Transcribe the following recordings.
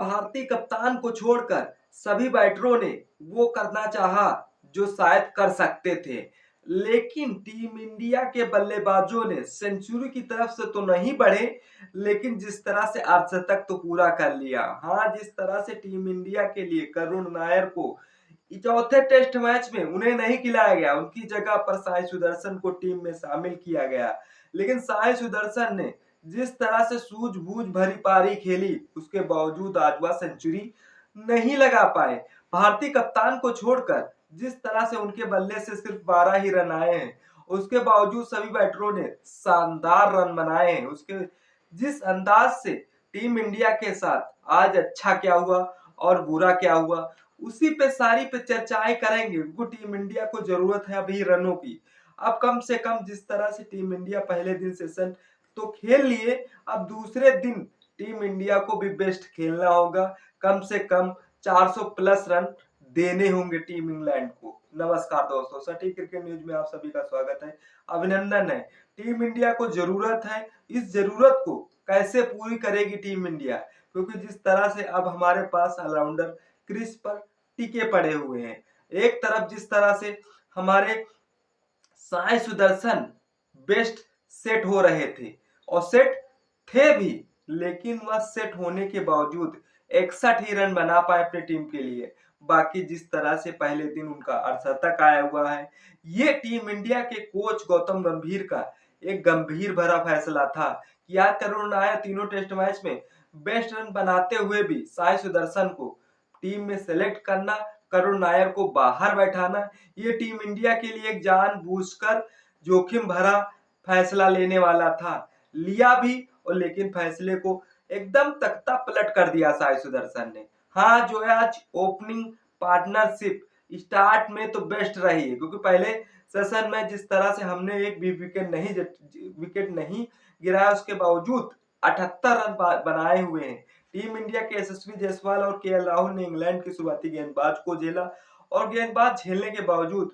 भारतीय कप्तान को छोड़कर सभी बैटरों ने वो करना चाहा जो शायद कर सकते थे, लेकिन टीम इंडिया के बल्लेबाजों ने सेंचुरी की तरफ से तो नहीं बढ़े, लेकिन जिस तरह से अर्धशतक तो पूरा कर लिया। हाँ, जिस तरह से टीम इंडिया के लिए करुण नायर को चौथे टेस्ट मैच में उन्हें नहीं खिलाया गया, उनकी जगह पर साई सुदर्शन को टीम में शामिल किया गया, लेकिन साई सुदर्शन ने जिस तरह से सूझबूझ भरी पारी खेली, उसके बावजूद आज वह सेंचुरी नहीं लगा पाए। भारतीय कप्तान को छोड़कर जिस तरह से उनके बल्ले से सिर्फ 12 ही रन आए हैं, उसके बावजूद सभी बैटरों ने शानदार रन बनाए हैं। उसके जिस अंदाज से टीम इंडिया के साथ आज अच्छा क्या हुआ और बुरा क्या हुआ, उसी पे सारी पे चर्चाएं करेंगे। वो टीम इंडिया को जरूरत है अभी रनों की। अब कम से कम जिस तरह से टीम इंडिया पहले दिन सेशन तो खेल लिए, अब दूसरे दिन टीम इंडिया को भी बेस्ट खेलना होगा। कम से कम 400 प्लस रन देने होंगे टीम इंग्लैंड को। नमस्कार दोस्तों, सटीक क्रिकेट न्यूज में आप सभी का स्वागत है, अभिनंदन है। टीम इंडिया को जरूरत है, इस जरूरत को कैसे पूरी करेगी टीम इंडिया, क्योंकि जिस तरह से अब हमारे पास ऑलराउंडर क्रीज पर टिके पड़े हुए हैं। एक तरफ जिस तरह से हमारे साई सुदर्शन बेस्ट सेट हो रहे थे और सेट थे भी, लेकिन वह सेट होने के बावजूद 61 ही रन बना पाए अपनी टीम के लिए। बाकी जिस तरह से पहले दिन उनका अर्धशतक आया हुआ है, ये टीम इंडिया के कोच गौतम गंभीर का एक गंभीर भरा फैसला था कि यार करुण नायर तीनों टेस्ट मैच में बेस्ट रन बनाते हुए भी साई सुदर्शन को टीम में सेलेक्ट करना, करुण नायर को बाहर बैठाना, ये टीम इंडिया के लिए एक जानबूझकर जोखिम भरा फैसला लेने वाला था। लिया भी, और लेकिन फैसले को एकदम तख्ता पलट कर दिया साई सुदर्शन ने। हाँ, जो है आज ओपनिंग पार्टनरशिप स्टार्ट में तो बेस्ट रही है, क्योंकि पहले सेशन में जिस तरह से हमने एक भी विकेट नहीं गिराया, उसके बावजूद 78 रन बनाए हुए हैं। टीम इंडिया के यशस्वी जायसवाल और केएल राहुल ने इंग्लैंड के शुरुआती गेंदबाज को झेला, और गेंदबाज झेलने के बावजूद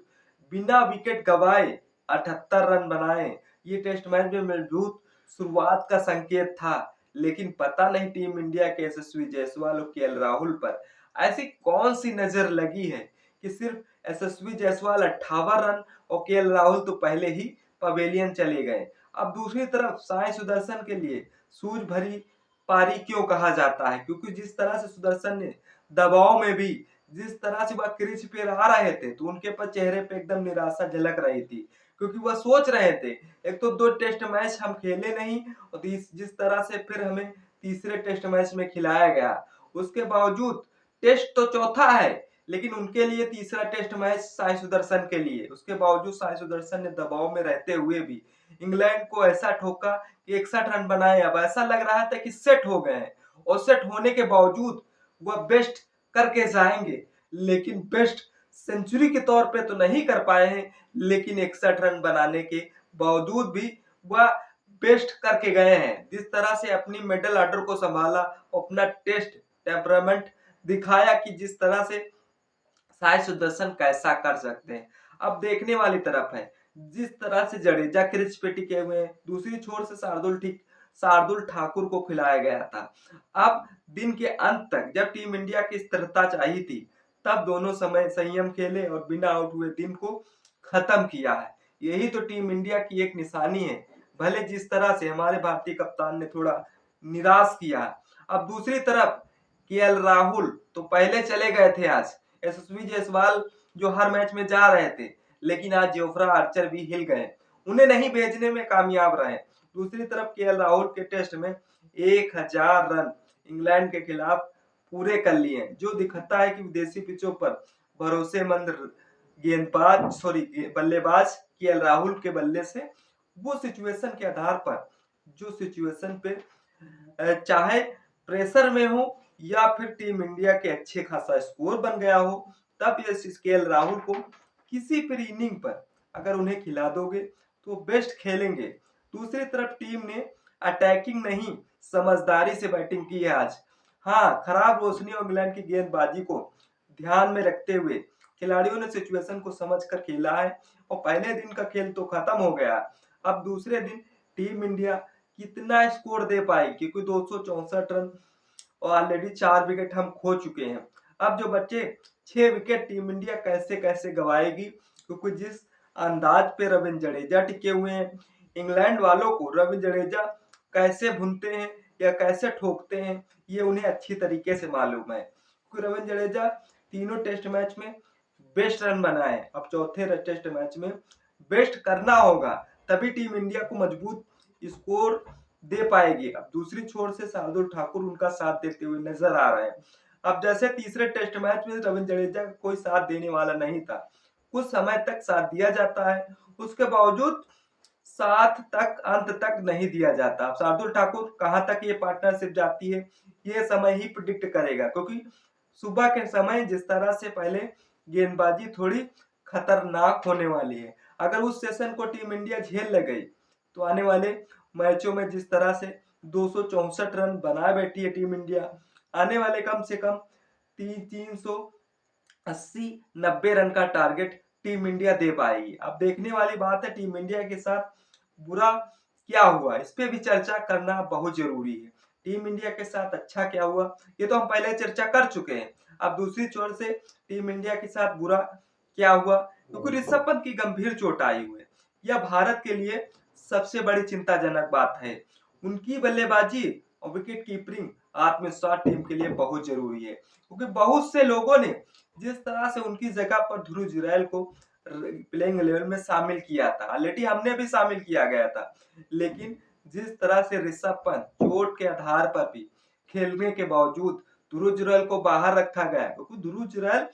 बिना विकेट गवाए 78 रन बनाए। ये टेस्ट मैच में मजबूत शुरुआत का संकेत था, लेकिन पता नहीं टीम इंडिया के यशस्वी जायसवाल और केएल राहुल पर ऐसी कौन सी नजर लगी है कि सिर्फ यशस्वी जायसवाल 58 रन और केएल राहुल तो पहले ही पवेलियन चले गए। अब दूसरी तरफ साई सुदर्शन के लिए सूझ भरी पारी क्यों कहा जाता है, क्योंकि जिस तरह से सुदर्शन ने दबाव में भी जिस तरह से वह क्रीज पे आ रहे थे, तो उनके पर चेहरे पे एकदम निराशा झलक रही थी, क्योंकि वह सोच रहे थे एक तो 2 टेस्ट मैच हम खेले नहीं, और जिस तरह से फिर हमें तीसरे टेस्ट मैच में खिलाया गया, उसके बावजूद टेस्ट तो चौथा है, लेकिन उनके लिए तीसरा टेस्ट मैच साई सुदर्शन के लिए, उसके बावजूद साई सुदर्शन ने दबाव में रहते हुए भी इंग्लैंड को ऐसा ठोका कि 61 रन बनाए। अब ऐसा लग रहा था कि सेट हो गए हैं, और सेट होने के बावजूद वह बेस्ट करके जाएंगे, लेकिन बेस्ट सेंचुरी के तौर पे तो नहीं कर पाए हैं, लेकिन 61 रन बनाने के बावजूद भी वह बेस्ट करके गए हैं। जिस तरह से अपनी मिडिल ऑर्डर को संभाला, अपना टेस्ट टेम्परामेंट दिखाया कि जिस तरह से साई सुदर्शन कैसा कर सकते हैं। अब देखने वाली तरफ है, जिस तरह से जडेजा क्रीज पे टिके हुए हैं, दूसरी छोर से शार्दुल ठाकुर को खिलाया गया था। अब दिन के अंत तक जब टीम इंडिया की स्थिरता चाहिए थी, तब दोनों समय संयम खेले और बिना आउट हुए दिन को खत्म किया है। यही तो टीम इंडिया की एक निशानी है, भले जिस तरह से हमारे भारतीय कप्तान ने थोड़ा निराश किया है। अब दूसरी तरफ केएल राहुल तो पहले चले गए थे आज, यशस्वी जायसवाल जो हर मैच में जा रहे थे, लेकिन आज जोफ्रा आर्चर भी हिल गए, उन्हें नहीं भेजने में कामयाब रहे। दूसरी तरफ केएल राहुल के टेस्ट में 1000 रन इंग्लैंड के खिलाफ पूरे कर लिए, जो दिखाता है कि विदेशी पिचों पर भरोसेमंद बल्लेबाज केएल राहुल के बल्ले से वो सिचुएशन के आधार पर, जो सिचुएशन पे चाहे प्रेशर में हो या फिर टीम इंडिया के अच्छे खासा स्कोर बन गया हो, तब ये केएल राहुल को किसी फिर इनिंग पर अगर उन्हें खिला दोगे तो बेस्ट खेलेंगे। दूसरी तरफ टीम ने अटैकिंग नहीं, समझदारी से बैटिंग की है आज। हाँ, खराब रोशनी और इंग्लैंड की गेंदबाजी को ध्यान में रखते हुए खिलाड़ियों ने सिचुएशन को समझकर खेला है, और पहले दिन का खेल तो खत्म हो गया। अब दूसरे दिन टीम इंडिया कितना स्कोर दे पाई, क्योंकि 264 रन और ऑलरेडी 4 विकेट हम खो चुके हैं। अब जो बच्चे 6 विकेट टीम इंडिया कैसे कैसे गंवाएगी, क्योंकि जिस अंदाज पे रविंद्र जडेजा टिके हुए हैं, इंग्लैंड वालों को रविंद्र जडेजा कैसे भूनते हैं या कैसे ठोकते हैं ये उन्हें अच्छी तरीके से मालूम है। क्योंकि रविंद्र जडेजा तीनों टेस्ट मैच में बेस्ट रन बनाए, अब चौथे टेस्ट मैच में बेस्ट करना होगा, तभी टीम इंडिया को मजबूत स्कोर दे पाएगी। अब दूसरी छोर से शार्दुल ठाकुर उनका साथ देते हुए नजर आ रहे हैं। अब जैसे तीसरे टेस्ट मैच में रविंद्र जडेजा का कोई साथ देने वाला नहीं था, कुछ समय तक साथ दिया जाता है, उसके बावजूद साथ तक अंत तक नहीं दिया जाता। अब शार्दुल ठाकुर कहां तक ये पार्टनरशिप जाती है ये समय ही प्रिडिक्ट करेगा, क्योंकि सुबह के समय जिस तरह से पहले गेंदबाजी थोड़ी खतरनाक होने वाली है, अगर उस सेशन को टीम इंडिया झेल ले गई तो आने वाले मैचों में जिस तरह से 264 रन बना बैठी है टीम इंडिया, आने वाले कम से कम 380-90 रन का टारगेट टीम इंडिया दे पाएगी। अब देखने वाली बात है टीम इंडिया के साथ बुरा क्या हुआ, इस पे भी चर्चा करना बहुत जरूरी है। टीम इंडिया के साथ अच्छा क्या हुआ ये तो हम पहले चर्चा कर चुके हैं। अब दूसरी छोर से टीम इंडिया के साथ बुरा क्या हुआ, क्योंकि ऋषभ पंत की गंभीर चोट आई हुई है, यह भारत के लिए सबसे बड़ी चिंताजनक बात है। उनकी बल्लेबाजी और विकेट कीपिंग आत्मविश्वास टीम के लिए बहुत जरूरी है, क्योंकि बहुत से लोगों ने जिस तरह से उनकी जगह पर ध्रुव जुरैल को प्लेइंग 11 में शामिल किया था, ऑलरेडी हमने भी शामिल किया गया था, लेकिन जिस तरह से ऋषभ पंत चोट के आधार पर भी खेलने के बावजूद ध्रुव जुरैल को बाहर रखा गया, क्योंकि ध्रुव जुरैल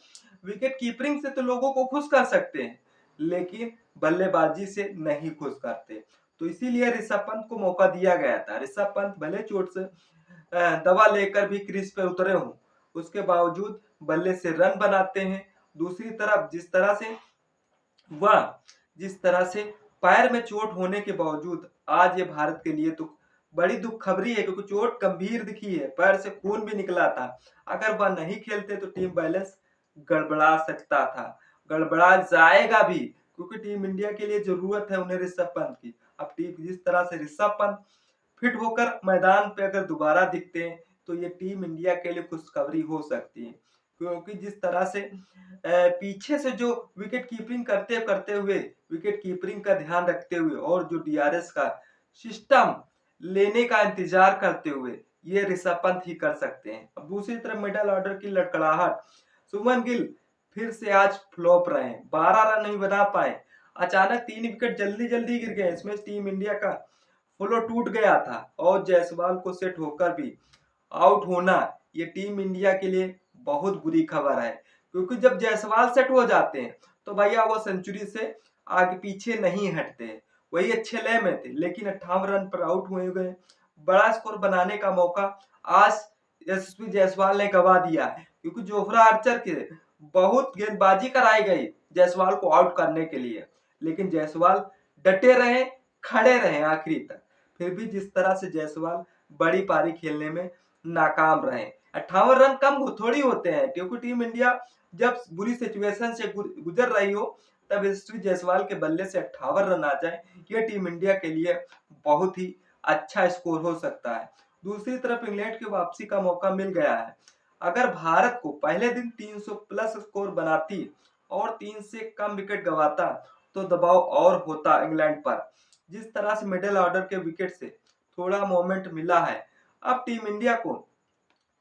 विकेट कीपिंग से तो लोगों को खुश कर सकते हैं, लेकिन बल्लेबाजी से नहीं खुश करते, तो इसीलिए ऋषभ पंत को मौका दिया गया था। ऋषभ पंत भले चोट से दवा लेकर भी क्रीज पे उतरे हों, उसके बावजूद बल्ले से रन बनाते हैं। दूसरी तरफ जिस तरह से पैर में चोट होने के बावजूद आज ये भारत के लिए तो बड़ी दुख खबरी है, क्योंकि चोट गंभीर दिखी है, पैर से खून भी निकला था। अगर वह नहीं खेलते तो टीम बैलेंस गड़बड़ा सकता था, गड़बड़ा जाएगा भी, क्योंकि टीम इंडिया के लिए जरूरत है उन्हें ऋषभ पंत की। अब टीम जिस तरह से ऋषभ पंत फिट होकर मैदान पे अगर दोबारा दिखते हैं तो ये टीम इंडिया के लिए खुशखबरी हो सकती है, क्योंकि जिस तरह से पीछे से जो विकेट कीपिंग करते करते हुए विकेट कीपिंग का ध्यान रखते हुए और जो डीआरएस का सिस्टम लेने का इंतजार करते हुए ये ऋषभ पंत ही कर सकते हैं। अब दूसरी तरफ मिडिल ऑर्डर की लड़खड़ाहट, शुभमन गिल फिर से आज फ्लॉप रहे, 12 रन नहीं बना पाए, अचानक 3 विकेट जल्दी जल्दी गिर गए, इसमें टीम इंडिया का फ्लो टूट गया था और जायसवाल को सेट होकर भी आउट होना ये टीम इंडिया के लिए बहुत बुरी खबर है, क्योंकि जब जायसवाल सेट हो जाते हैं तो भैया वो सेंचुरी से आगे पीछे नहीं हटते, वही अच्छे लय में थे, लेकिन 58 रन पर आउट हुए गए। बड़ा स्कोर बनाने का मौका आज यशस्वी जायसवाल ने गवा दिया है, क्योंकि जोफ्रा आर्चर के बहुत गेंदबाजी कराई गई जायसवाल को आउट करने के लिए, लेकिन जायसवाल डटे रहे, खड़े रहे आखिरी तक, फिर भी जिस तरह से जायसवाल बड़ी पारी खेलने में नाकाम रहे। 58 रन कम थोड़ी होते हैं, क्योंकि टीम इंडिया जब बुरी सिचुएशन से गुजर रही हो तब यशस्वी जायसवाल के बल्ले से 58 रन आ जाए, यह टीम इंडिया के लिए बहुत ही अच्छा स्कोर हो सकता है। दूसरी तरफ इंग्लैंड की वापसी का मौका मिल गया है, अगर भारत को पहले दिन 300 प्लस स्कोर बनाती और 3 से कम विकेट गंवाता तो दबाव और होता इंग्लैंड पर। जिस तरह से मिडिल ऑर्डर के विकेट से थोड़ा मोमेंट मिला है, अब टीम इंडिया को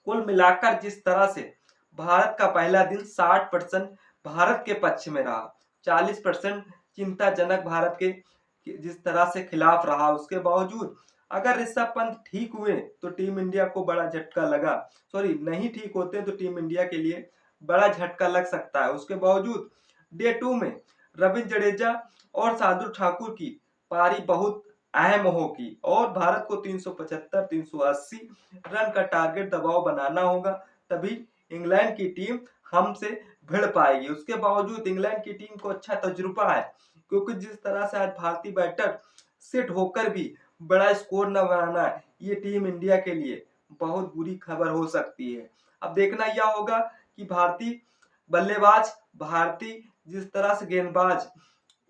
कुल मिलाकर जिस तरह से भारत का पहला दिन 60% भारत के पक्ष में रहा, 40% चिंताजनक भारत के जिस तरह से खिलाफ रहा, उसके बावजूद अगर ऋषभ पंत ठीक हुए तो टीम इंडिया को बड़ा झटका लगा, सॉरी नहीं ठीक होते तो टीम इंडिया के लिए बड़ा झटका लग सकता है। उसके बावजूद डे 2 में रविंद्र जडेजा और शार्दुल ठाकुर की पारी बहुत अहम होगी और भारत को 375-380 रन का टारगेट दबाव बनाना होगा, तभी इंग्लैंड की टीम हमसे भिड़ पाएगी। उसके बावजूद इंग्लैंड की टीम को अच्छा तजुर्बा है, क्योंकि जिस तरह से आज भारतीय बैटर सेट होकर भी बड़ा स्कोर न बनाना ये टीम इंडिया के लिए बहुत बुरी खबर हो सकती है। अब देखना यह होगा कि भारतीय बल्लेबाज, भारतीय जिस तरह से गेंदबाज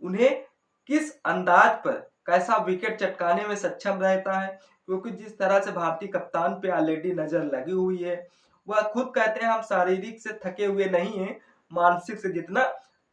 उन्हें किस अंदाज पर कैसा विकेट चटकाने में सक्षम रहता है, क्योंकि जिस तरह से भारतीय कप्तान पे ऑलरेडी नजर लगी हुई है, वह खुद कहते हैं हम शारीरिक से थके हुए नहीं हैं, मानसिक से जितना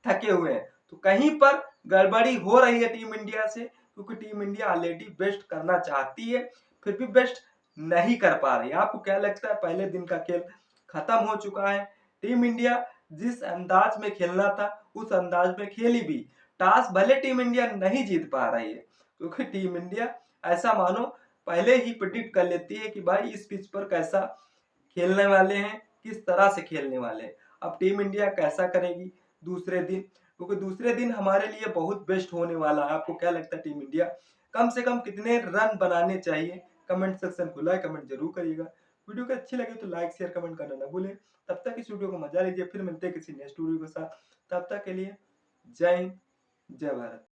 थके हुए हैं। तो कहीं पर गड़बड़ी हो रही है टीम इंडिया से, क्योंकि टीम इंडिया ऑलरेडी बेस्ट करना चाहती है, फिर भी बेस्ट नहीं कर पा रही है। आपको क्या लगता है? पहले दिन का खेल खत्म हो चुका है। टीम इंडिया जिस अंदाज में खेलना था उस अंदाज में खेली भी। टॉस भले टीम इंडिया नहीं जीत पा रही है, क्योंकि टीम इंडिया ऐसा मानो पहले ही प्रेडिक्ट कर लेती है कि भाई इस पिच पर कैसा खेलने वाले हैं, किस तरह से खेलने वाले हैं। अब टीम इंडिया कैसा करेगी दूसरे दिन, क्योंकि दूसरे दिन हमारे लिए बहुत बेस्ट होने वाला है। आपको क्या लगता है? टीम इंडिया कम से कम कितने रन बनाने चाहिए? कमेंट सेक्शन खुला है, कमेंट जरूर करिएगा। वीडियो को अच्छी लगी तो लाइक शेयर कमेंट करना ना भूलें। तब तक इस वीडियो को मजा लीजिए, फिर मिलते हैं किसी नेक्स्ट वीडियो के साथ। तब तक के लिए जय हिंद, जय भारत।